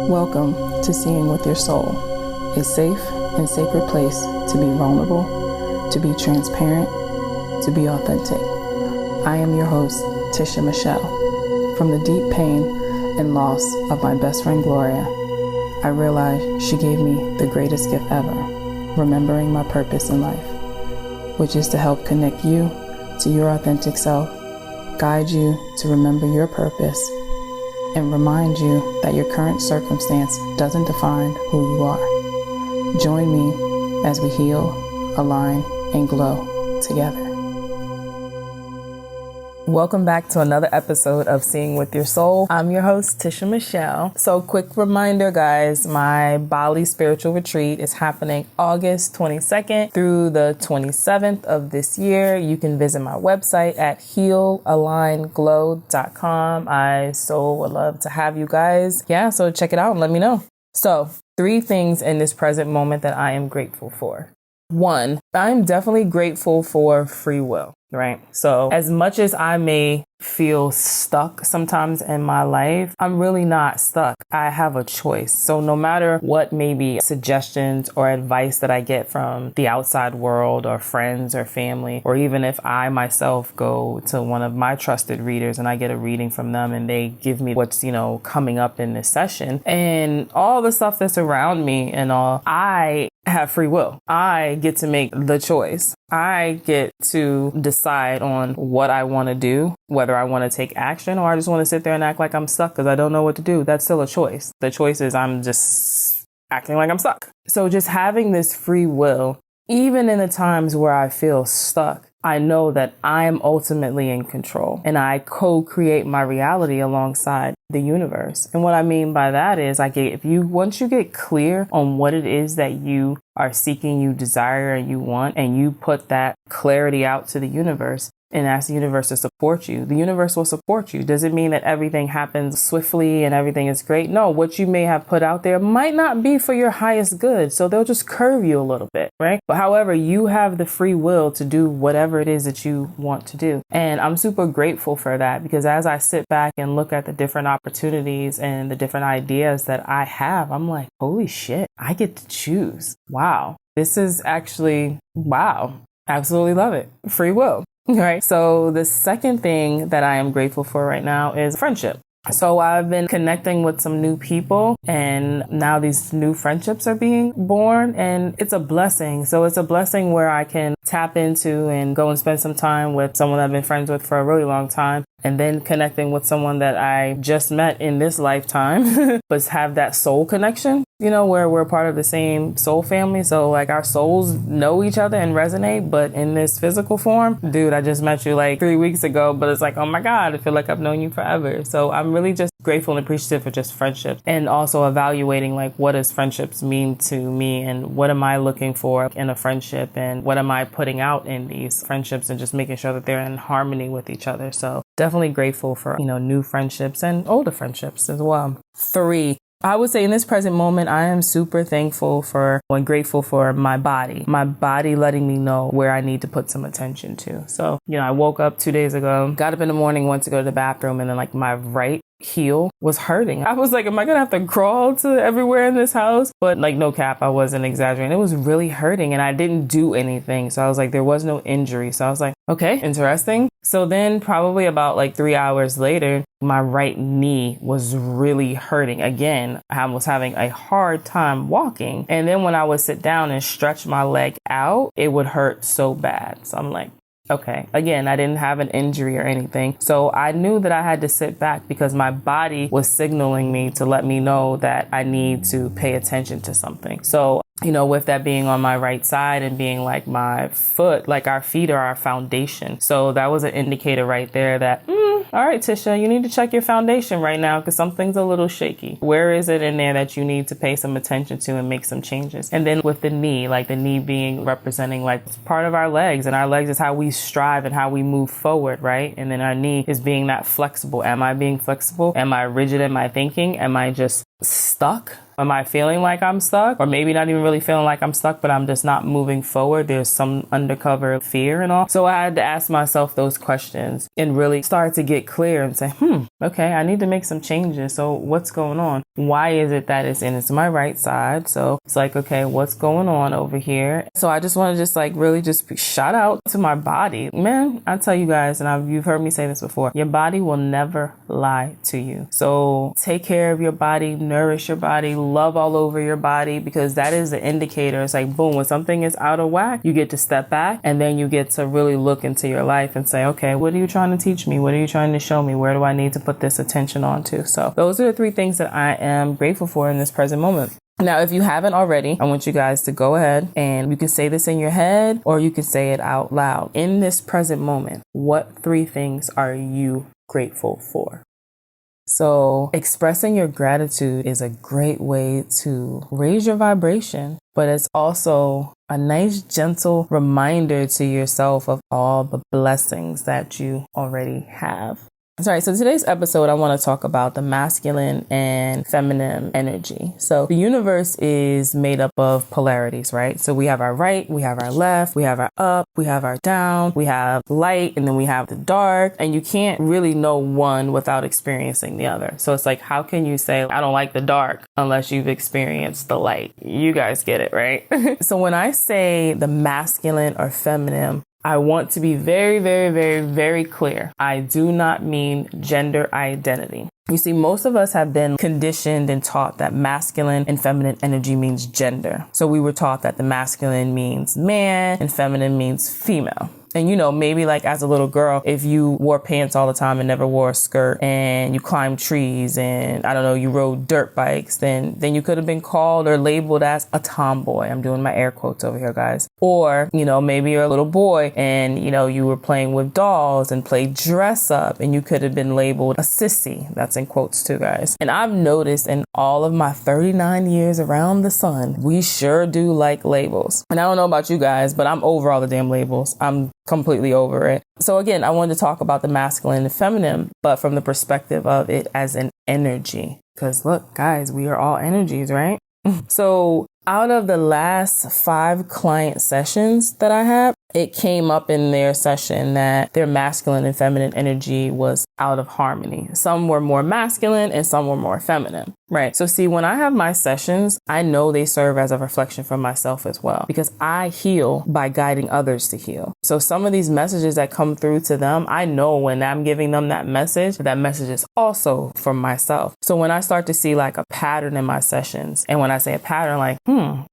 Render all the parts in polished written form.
Welcome to Seeing with Your Soul, a safe and sacred place to be vulnerable, to be transparent, to be authentic. I am your host, Tisha Michelle. From the deep pain and loss of my best friend Gloria, I realized she gave me the greatest gift ever, remembering my purpose in life, which is to help connect you to your authentic self, guide you to remember your purpose, and remind you that your current circumstance doesn't define who you are. Join me as we heal, align, and glow together. Welcome back to another episode of Seeing with Your Soul. I'm your host, Tisha Michelle. So quick reminder, guys, my Bali spiritual retreat is happening August 22nd through the 27th of this year. You can visit my website at healaligneglow.com. I so would love to have you guys. Yeah, so check it out and let me know. So 3 things in this present moment that I am grateful for. 1, I'm definitely grateful for free will, right? So as much as I may feel stuck sometimes in my life, I'm really not stuck. I have a choice. So no matter what maybe suggestions or advice that I get from the outside world or friends or family, or even if I myself go to one of my trusted readers and I get a reading from them and they give me what's, coming up in this session and all the stuff that's around me and all, I have free will. I get to make the choice. I get to decide on what I want to do, whether I want to take action or I just want to sit there and act like I'm stuck because I don't know what to do. That's still a choice. The choice is I'm just acting like I'm stuck. So just having this free will, even in the times where I feel stuck, I know that I'm ultimately in control and I co-create my reality alongside the universe. And what I mean by that is once you get clear on what it is that you are seeking, you desire, and you want, and you put that clarity out to the universe and ask the universe to support you, the universe will support you. Does it mean that everything happens swiftly and everything is great? No, what you may have put out there might not be for your highest good. So they'll just curve you a little bit, right? But however, you have the free will to do whatever it is that you want to do. And I'm super grateful for that because as I sit back and look at the different opportunities and the different ideas that I have, I'm like, holy shit, I get to choose. Wow. This is actually, wow. Absolutely love it. Free will. Right. So the second thing that I am grateful for right now is friendship. So I've been connecting with some new people and now these new friendships are being born and it's a blessing. So it's a blessing where I can tap into and go and spend some time with someone I've been friends with for a really long time and then connecting with someone that I just met in this lifetime, but have that soul connection, where we're part of the same soul family. So like our souls know each other and resonate, but in this physical form, dude, I just met you like 3 weeks ago, but it's like, oh my God, I feel like I've known you forever. So I'm really just grateful and appreciative for just friendships and also evaluating like what does friendships mean to me and what am I looking for in a friendship and what am I putting out in these friendships and just making sure that they're in harmony with each other. So definitely grateful for, new friendships and older friendships as well. 3, I would say in this present moment, I am super thankful for and grateful for my body letting me know where I need to put some attention to. So, I woke up 2 days ago, got up in the morning, went to go to the bathroom, and then like my right heel was hurting. I was like, am I gonna have to crawl to everywhere in this house? But like no cap, I wasn't exaggerating. It was really hurting and I didn't do anything. So I was like, there was no injury. So I was like, okay, interesting. So then probably about like 3 hours later, my right knee was really hurting. Again, I was having a hard time walking. And then when I would sit down and stretch my leg out, it would hurt so bad. So I'm like, okay. Again, I didn't have an injury or anything. So I knew that I had to sit back because my body was signaling me to let me know that I need to pay attention to something. So, with that being on my right side and being like my foot, like our feet are our foundation. So that was an indicator right there that, all right, Tisha, you need to check your foundation right now because something's a little shaky. Where is it in there that you need to pay some attention to and make some changes? And then with the knee, like the knee being representing like part of our legs, and our legs is how we strive and how we move forward, right? And then our knee is being that flexible. Am I being flexible? Am I rigid in my thinking? Am I just stuck? Am I feeling like I'm stuck? Or maybe not even really feeling like I'm stuck, but I'm just not moving forward. There's some undercover fear and all. So I had to ask myself those questions and really start to get clear and say, okay, I need to make some changes. So what's going on? Why is it that it's my right side? So it's like, okay, what's going on over here? So I just want to just like really just shout out to my body. Man, I tell you guys, and you've heard me say this before, your body will never lie to you. So take care of your body, nourish your body, love all over your body, because that is the indicator. It's like, boom, when something is out of whack, you get to step back and then you get to really look into your life and say, okay, what are you trying to teach me? What are you trying to show me? Where do I need to put this attention onto? So those are the 3 things that I am grateful for in this present moment. Now, if you haven't already, I want you guys to go ahead and you can say this in your head or you can say it out loud. In this present moment, what 3 things are you grateful for? So expressing your gratitude is a great way to raise your vibration, but it's also a nice, gentle reminder to yourself of all the blessings that you already have. Sorry, so today's episode, I want to talk about the masculine and feminine energy. So the universe is made up of polarities, right? So we have our right, we have our left, we have our up, we have our down, we have light, and then we have the dark. And you can't really know one without experiencing the other. So it's like, how can you say, I don't like the dark unless you've experienced the light? You guys get it, right? So when I say the masculine or feminine, I want to be very, very, very, very clear. I do not mean gender identity. You see, most of us have been conditioned and taught that masculine and feminine energy means gender. So we were taught that the masculine means man and feminine means female. And, you know, maybe like as a little girl, if you wore pants all the time and never wore a skirt and you climbed trees and, I don't know, you rode dirt bikes, then you could have been called or labeled as a tomboy. I'm doing my air quotes over here, guys. Or, you know, maybe you're a little boy and, you know, you were playing with dolls and played dress up and you could have been labeled a sissy. That's in quotes too, guys. And I've noticed in all of my 39 years around the sun, we sure do like labels. And I don't know about you guys, but I'm over all the damn labels. I'm completely over it. So again, I wanted to talk about the masculine and feminine, but from the perspective of it as an energy. Because look, guys, we are all energies, right? So out of the last 5 client sessions that I had, it came up in their session that their masculine and feminine energy was out of harmony. Some were more masculine and some were more feminine, right? So see, when I have my sessions, I know they serve as a reflection for myself as well, because I heal by guiding others to heal. So some of these messages that come through to them, I know when I'm giving them that message is also for myself. So when I start to see like a pattern in my sessions, and when I say a pattern, like,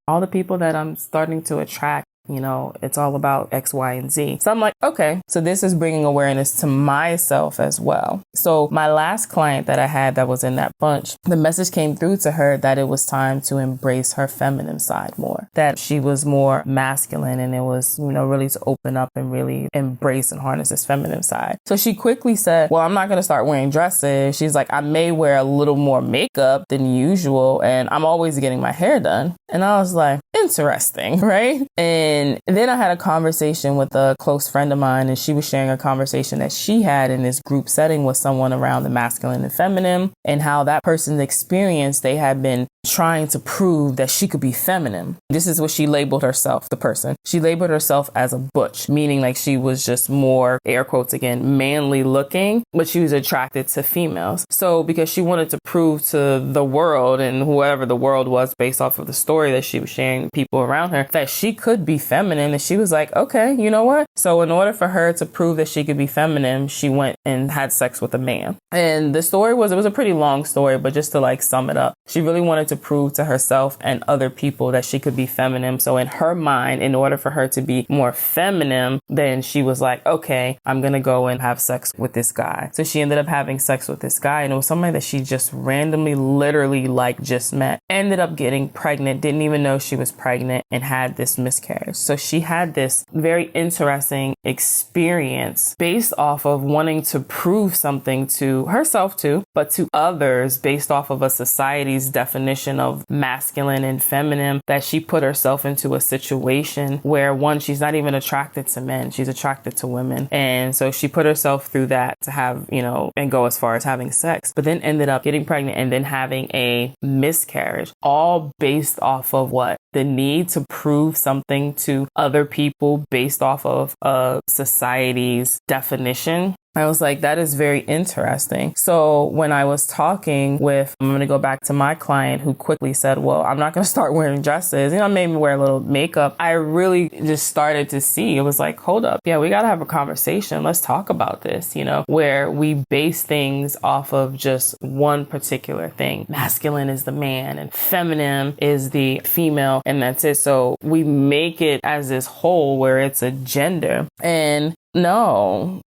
all the people that I'm starting to attract, you know, it's all about X, Y, and Z. So I'm like, okay, so this is bringing awareness to myself as well. So my last client that I had that was in that bunch, the message came through to her that it was time to embrace her feminine side more, that she was more masculine and it was, you know, really to open up and really embrace and harness this feminine side. So she quickly said, well, I'm not going to start wearing dresses. She's like, I may wear a little more makeup than usual and I'm always getting my hair done. And I was like, interesting, right? And then I had a conversation with a close friend of mine, and she was sharing a conversation that she had in this group setting with someone around the masculine and feminine, and how that person's experience, they had been trying to prove that she could be feminine. This is what she labeled herself, the person. She labeled herself as a butch, meaning like she was just more, air quotes again, manly looking, but she was attracted to females. So because she wanted to prove to the world and whoever the world was based off of the story that she was sharing with people around her, that she could be feminine. And she was like, okay, you know what? So in order for her to prove that she could be feminine, she went and had sex with a man. And the story was, it was a pretty long story, but just to like sum it up, she really wanted to prove to herself and other people that she could be feminine. So in her mind, in order for her to be more feminine, then she was like, okay, I'm going to go and have sex with this guy. So she ended up having sex with this guy, and it was somebody that she just randomly, literally like just met, ended up getting pregnant, didn't even know she was pregnant. pregnant and had this miscarriage. So she had this very interesting experience based off of wanting to prove something to herself too, but to others based off of a society's definition of masculine and feminine, that she put herself into a situation where, one, she's not even attracted to men, she's attracted to women. And so she put herself through that to have, and go as far as having sex, but then ended up getting pregnant and then having a miscarriage, all based off of what? The need to prove something to other people based off of a society's definition. I was like, that is very interesting. So when I was talking with, I'm going to go back to my client who quickly said, well, I'm not going to start wearing dresses, maybe wear a little makeup. I really just started to see, it was like, hold up. Yeah, we got to have a conversation. Let's talk about this, where we base things off of just one particular thing. Masculine is the man and feminine is the female, and that's it. So we make it as this whole where it's a gender, and no,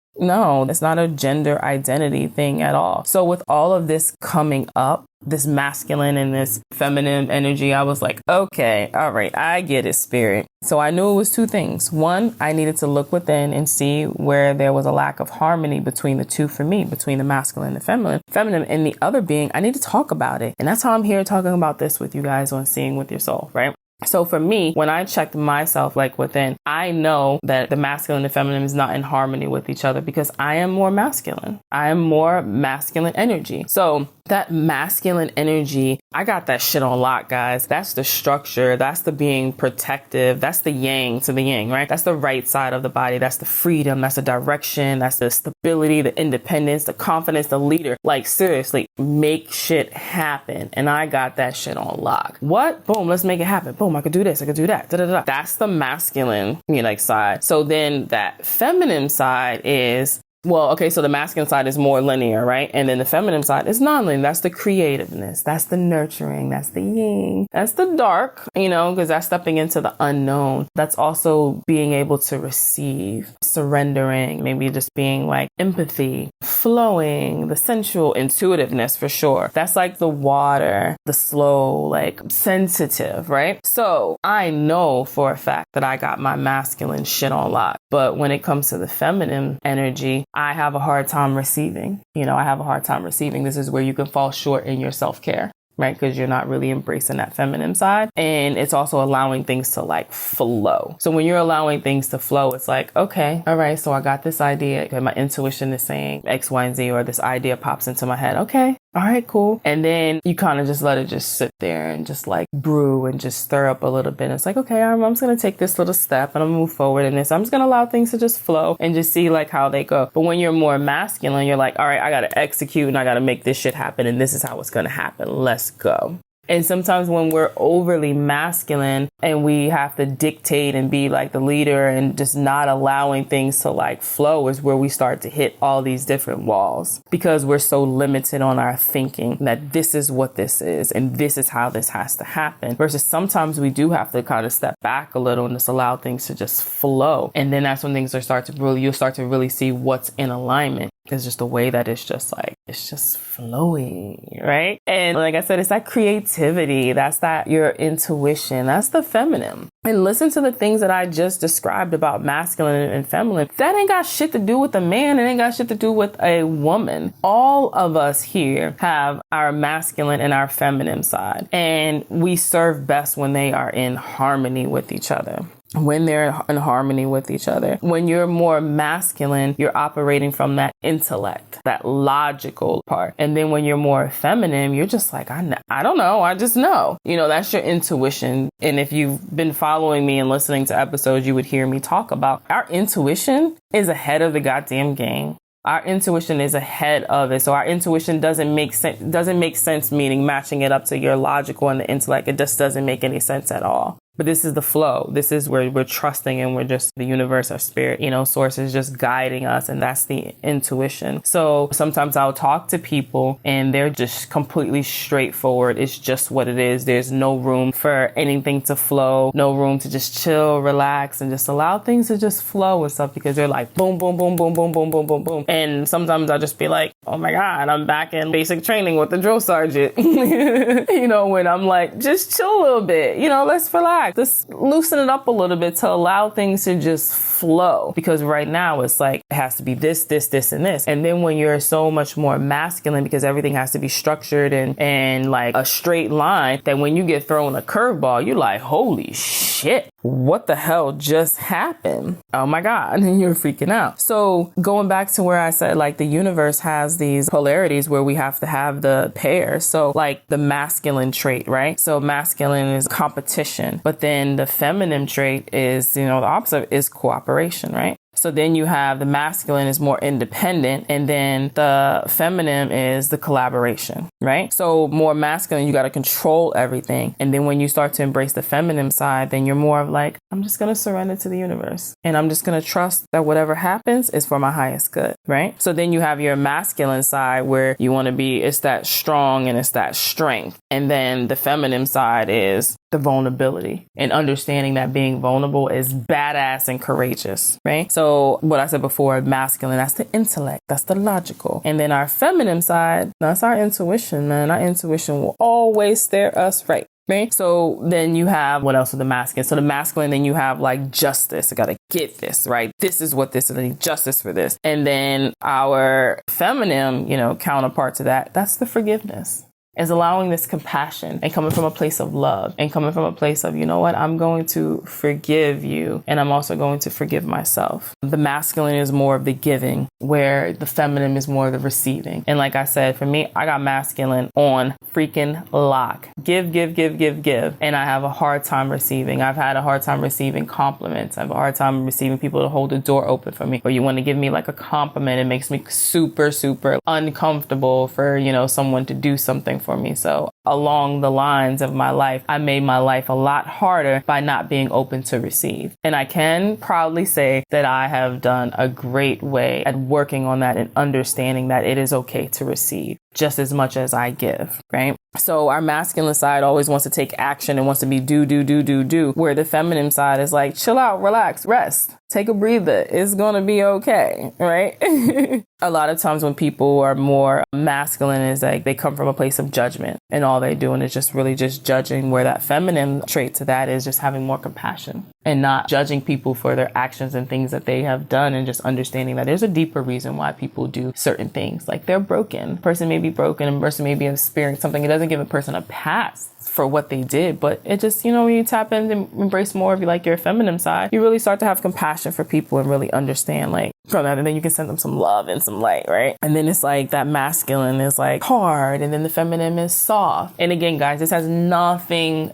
it's not a gender identity thing at all. So with all of this coming up, this masculine and this feminine energy, I was like, okay, all right, I get it, spirit. So I knew it was two things. One, I needed to look within and see where there was a lack of harmony between the two for me, between the masculine and the feminine, and the other being, I need to talk about it. And that's how I'm here talking about this with you guys on Seeing with Your Soul, right? So for me, when I checked myself within, I know that the masculine and feminine is not in harmony with each other because I am more masculine. I am more masculine energy. So that masculine energy, I got that shit on lock, guys. That's the structure. That's the being protective. That's the yang to the yang, right? That's the right side of the body. That's the freedom. That's the direction. That's the stability, the independence, the confidence, the leader. Seriously, make shit happen. And I got that shit on lock. What? Boom, let's make it happen. Boom, I could do this. I could do that. Da-da-da. That's the masculine, side. So then that feminine side is, so the masculine side is more linear, right? And then the feminine side is non-linear. That's the creativeness. That's the nurturing. That's the yin. That's the dark, because that's stepping into the unknown. That's also being able to receive, surrendering, maybe just being empathy, flowing, the sensual intuitiveness for sure. That's the water, the slow, sensitive, right? So I know for a fact that I got my masculine shit on lock. But when it comes to the feminine energy, I have a hard time receiving. I have a hard time receiving. This is where you can fall short in your self-care, right? Because you're not really embracing that feminine side. And it's also allowing things to flow. So when you're allowing things to flow, it's okay, all right, so I got this idea. My intuition is saying X, Y, and Z, or this idea pops into my head. Okay. All right, cool. And then you kind of just let it just sit there and just brew and just stir up a little bit. And it's okay, I'm just going to take this little step and I'm going to move forward in this. I'm just going to allow things to just flow and just see how they go. But when you're more masculine, you're all right, I got to execute and I got to make this shit happen. And this is how it's going to happen. Let's go. And sometimes when we're overly masculine and we have to dictate and be the leader and just not allowing things to flow is where we start to hit all these different walls because we're so limited on our thinking that this is what this is and this is how this has to happen. Versus sometimes we do have to kind of step back a little and just allow things to just flow. And then that's when things you'll start to really see what's in alignment. It's just the way that it's just flowing, right? And like I said, it's that creativity. That's your intuition. That's the feminine. And listen to the things that I just described about masculine and feminine. That ain't got shit to do with a man. It ain't got shit to do with a woman. All of us here have our masculine and our feminine side. And we serve best when they are in harmony with each other. When they're in harmony with each other. When you're more masculine, you're operating from that intellect, that logical part. And then when you're more feminine, you're just I don't know. I just know. That's your intuition. And if you've been following me and listening to episodes, you would hear me talk about our intuition is ahead of the goddamn game. Our intuition is ahead of it. So our intuition doesn't make sense, meaning matching it up to your logical and the intellect. It just doesn't make any sense at all. But this is the flow. This is where we're trusting and we're just the universe, our spirit, source is just guiding us. And that's the intuition. So sometimes I'll talk to people and they're just completely straightforward. It's just what it is. There's no room for anything to flow, no room to just chill, relax, and just allow things to just flow and stuff because they're boom, boom, boom, boom, boom, boom, boom, boom, boom. And sometimes I'll just be oh my God, I'm back in basic training with the drill sergeant. When I'm just chill a little bit, let's relax. relax. Let's loosen it up a little bit to allow things to just flow. Because right now it's like, it has to be this, this, this, and this. And then when you're so much more masculine, because everything has to be structured and like a straight line, that when you get thrown a curveball, you're like, holy shit, what the hell just happened? Oh my God. And you're freaking out. So going back to where I said, like, the universe has these polarities where we have to have the pair. So like the masculine trait, right? So masculine is competition, but then the feminine trait is, the opposite is cooperation, right? So then you have the masculine is more independent, and then the feminine is the collaboration, right? So more masculine, you got to control everything. And then when you start to embrace the feminine side, then you're more of like, I'm just going to surrender to the universe, and I'm just going to trust that whatever happens is for my highest good, right? So then you have your masculine side where you want to be, it's that strong and it's that strength. And then the feminine side is the vulnerability and understanding that being vulnerable is badass and courageous, right? So what I said before, masculine, that's the intellect, that's the logical. And then our feminine side, that's our intuition, man. Our intuition will always steer us right. Right? So then you have, what else with the masculine? So the masculine, then you have like justice. I got to get this, right? This is what this is, and justice for this. And then our feminine, counterpart to that, that's the forgiveness. Is allowing this compassion and coming from a place of love and coming from a place of, I'm going to forgive you, and I'm also going to forgive myself. The masculine is more of the giving, where the feminine is more of the receiving. And like I said, for me, I got masculine on freaking lock. Give. And I have a hard time receiving. I've had a hard time receiving compliments. I have a hard time receiving people to hold the door open for me. Or you want to give me like a compliment. It makes me super, super uncomfortable for, someone to do something for me. So along the lines of my life, I made my life a lot harder by not being open to receive. And I can proudly say that I have done a great way at working on that and understanding that it is okay to receive just as much as I give, right? So our masculine side always wants to take action and wants to be do, where the feminine side is like, chill out, relax, rest, take a breather. It's going to be okay, right? A lot of times when people are more masculine is like they come from a place of judgment, and all they're doing is just really just judging, where that feminine trait to that is just having more compassion and not judging people for their actions and things that they have done, and just understanding that there's a deeper reason why people do certain things. Like they're broken. A person may be broken, a person may be experiencing something. It doesn't give a person a pass for what they did, but it just, when you tap in and embrace more of your feminine side, you really start to have compassion for people and really understand like from that, and then you can send them some love and some light, right? And then it's like that masculine is like hard, and then the feminine is soft. And again, guys, this has nothing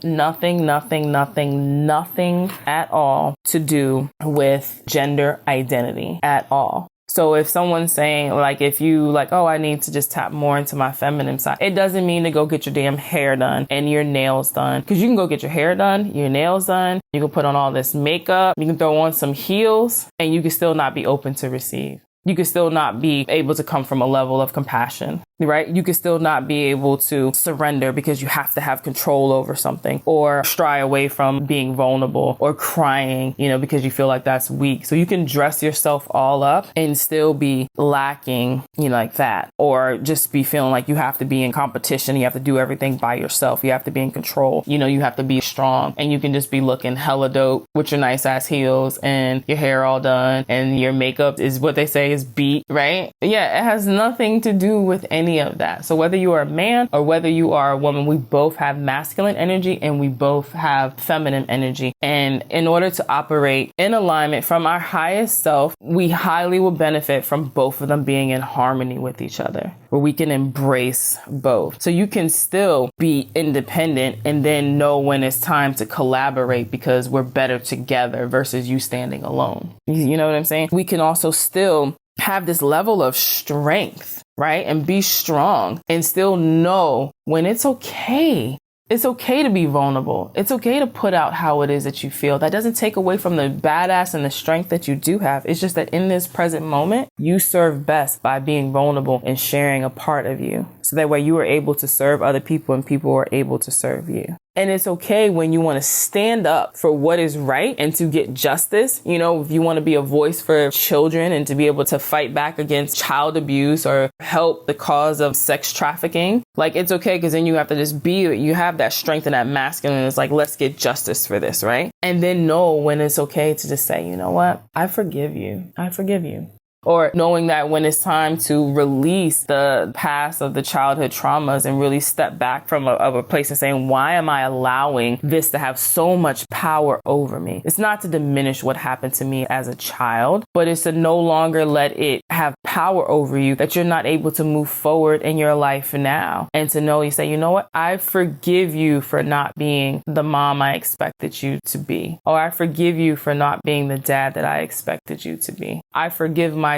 at all to do with gender identity at all. So if someone's saying, like, if you like, oh, I need to just tap more into my feminine side, it doesn't mean to go get your damn hair done and your nails done. Because you can go get your hair done, your nails done, you can put on all this makeup, you can throw on some heels, and you can still not be open to receive. You can still not be able to come from a level of compassion, right? You can still not be able to surrender because you have to have control over something, or shy away from being vulnerable or crying, because you feel like that's weak. So you can dress yourself all up and still be lacking, like that, or just be feeling like you have to be in competition. You have to do everything by yourself. You have to be in control. You have to be strong, and you can just be looking hella dope with your nice ass heels and your hair all done, and your makeup is what they say is beat, right? Yeah, it has nothing to do with any of that. So whether you are a man or whether you are a woman, we both have masculine energy and we both have feminine energy. And in order to operate in alignment from our highest self, we highly will benefit from both of them being in harmony with each other, where we can embrace both. So you can still be independent and then know when it's time to collaborate, because we're better together versus you standing alone. You know what I'm saying? We can also still have this level of strength, right? And be strong and still know when it's okay. It's okay to be vulnerable. It's okay to put out how it is that you feel. That doesn't take away from the badass and the strength that you do have. It's just that in this present moment, you serve best by being vulnerable and sharing a part of you. So that way you were able to serve other people and people were able to serve you. And it's okay when you want to stand up for what is right and to get justice. You know, if you want to be a voice for children and to be able to fight back against child abuse or help the cause of sex trafficking, like it's okay, because then you have to just you have that strength and that masculine. It's like, let's get justice for this, right? And then know when it's okay to just say, you know what? I forgive you. I forgive you. Or knowing that when it's time to release the past of the childhood traumas and really step back from a place and saying, why am I allowing this to have so much power over me? It's not to diminish what happened to me as a child, but it's to no longer let it have power over you, that you're not able to move forward in your life now. And to know, you say, you know what? I forgive you for not being the mom I expected you to be. Or I forgive you for not being the dad that I expected you to be. I forgive myself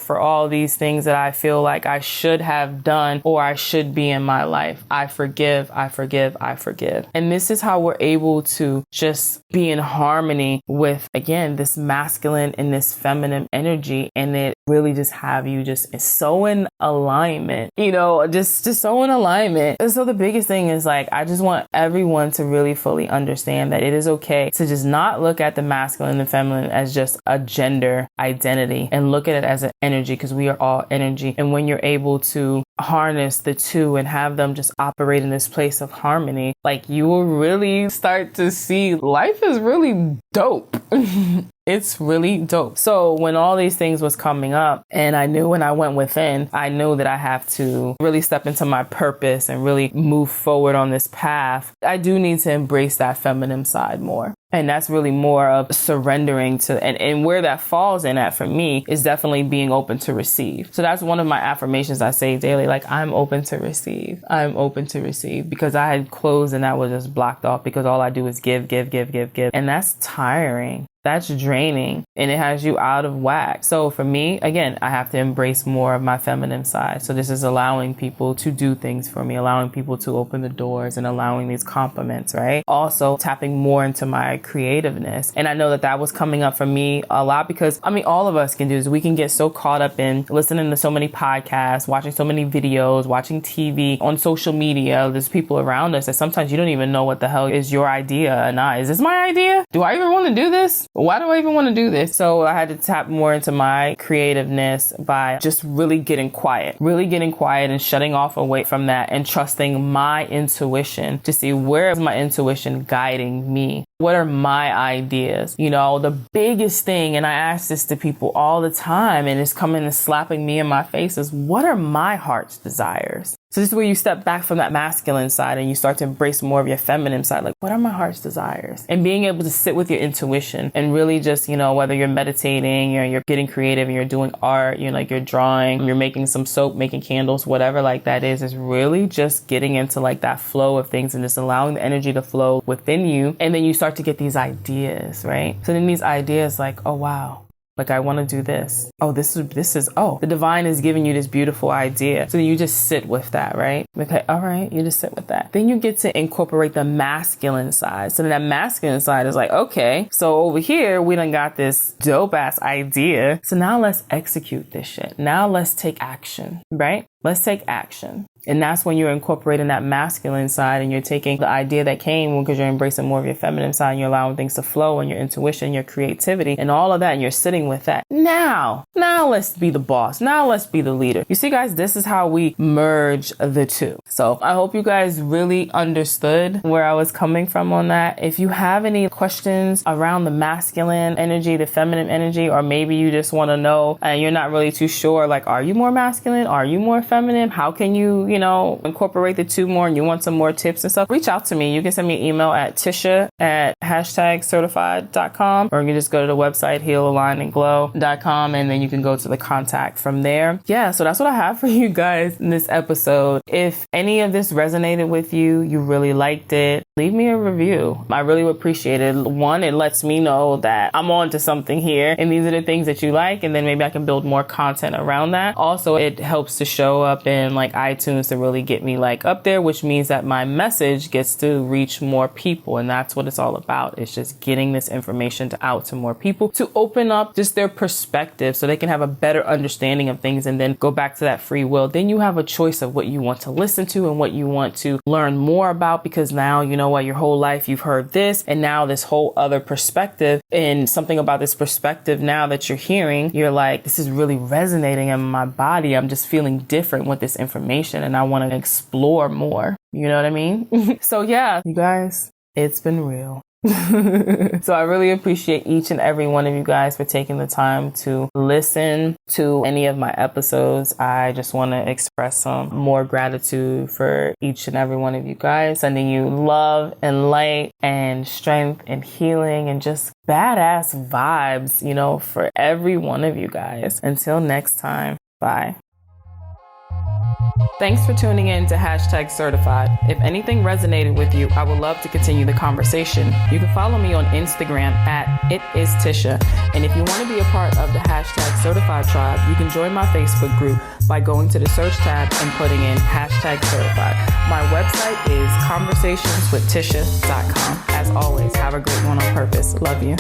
for all these things that I feel like I should have done or I should be in my life. I forgive, I forgive, I forgive. And this is how we're able to just be in harmony with, again, this masculine and this feminine energy. And it really just have you just so in alignment, you know, just so in alignment. And so the biggest thing is like, I just want everyone to really fully understand that it is okay to just not look at the masculine and feminine as just a gender identity and look at it as an energy, because we are all energy. And when you're able to harness the two and have them just operate in this place of harmony, like you will really start to see life is really dope. It's really dope. So when all these things was coming up, and I knew when I went within, I knew that I have to really step into my purpose and really move forward on this path. I do need to embrace that feminine side more. And that's really more of surrendering to, and where that falls in at for me is definitely being open to receive. So that's one of my affirmations I say daily, like I'm open to receive. I'm open to receive, because I had closed and that was just blocked off because all I do is give. And that's tiring. That's draining, and it has you out of whack. So for me, again, I have to embrace more of my feminine side. So this is allowing people to do things for me, allowing people to open the doors and allowing these compliments, right? Also tapping more into my creativeness. And I know that that was coming up for me a lot, because I mean, all of us can do this. We can get so caught up in listening to so many podcasts, watching so many videos, watching TV, on social media. There's people around us that sometimes you don't even know what the hell is your idea. And is this my idea? Do I even want to do this? Why do I even want to do this? So I had to tap more into my creativeness by just really getting quiet and shutting off away from that and trusting my intuition to see where is my intuition guiding me. What are my ideas? You know, the biggest thing, and I ask this to people all the time, and it's coming and slapping me in my face, is what are my heart's desires? So this is where you step back from that masculine side and you start to embrace more of your feminine side. Like, what are my heart's desires? And being able to sit with your intuition and really just, you know, whether you're meditating, you're getting creative and you're doing art, you're like, you're drawing, you're making some soap, making candles, whatever like that is really just getting into like that flow of things and just allowing the energy to flow within you. And then you start to get these ideas, right? So then these ideas like, oh, wow. Like, I want to do this. Oh, this is, the divine is giving you this beautiful idea. So then you just sit with that, right? Okay, all right, you just sit with that. Then you get to incorporate the masculine side. So then that masculine side is like, okay, so over here, we done got this dope ass idea. So now let's execute this shit. Now let's take action, right? Let's take action. And that's when you're incorporating that masculine side and you're taking the idea that came because you're embracing more of your feminine side and you're allowing things to flow and your intuition, your creativity and all of that. And you're sitting with that. Now let's be the boss. Now let's be the leader. You see, guys, this is how we merge the two. So I hope you guys really understood where I was coming from on that. If you have any questions around the masculine energy, the feminine energy, or maybe you just want to know and you're not really too sure, like, are you more masculine? Are you more feminine? How can you incorporate the two more and you want some more tips and stuff, reach out to me. You can send me an email at tisha@certified.com, or you can just go to the website healalignandglow.com and then you can go to the contact from there. Yeah, so that's what I have for you guys in this episode. If any of this resonated with you, you really liked it, leave me a review. I really would appreciate it. One, it lets me know that I'm on to something here and these are the things that you like, and then maybe I can build more content around that. Also, it helps to show up in like iTunes, conversations to really get me like up there, which means that my message gets to reach more people. And that's what it's all about. It's just getting this information out to more people to open up just their perspective so they can have a better understanding of things and then go back to that free will. Then you have a choice of what you want to listen to and what you want to learn more about, because now you know what, your whole life you've heard this, and now this whole other perspective and something about this perspective now that you're hearing, you're like, this is really resonating in my body. I'm just feeling different with this information and I want to explore more. You know what I mean? So yeah, you guys, it's been real. So I really appreciate each and every one of you guys for taking the time to listen to any of my episodes. I just want to express some more gratitude for each and every one of you guys, sending you love and light and strength and healing and just badass vibes, you know, for every one of you guys. Until next time, bye. Thanks for tuning in to #certified. If anything resonated with you, I would love to continue the conversation. You can follow me on Instagram at @itistisha. And if you want to be a part of the #certified tribe, you can join my Facebook group by going to the search tab and putting in #certified. My website is conversationswithtisha.com. As always, have a great one on purpose. Love you.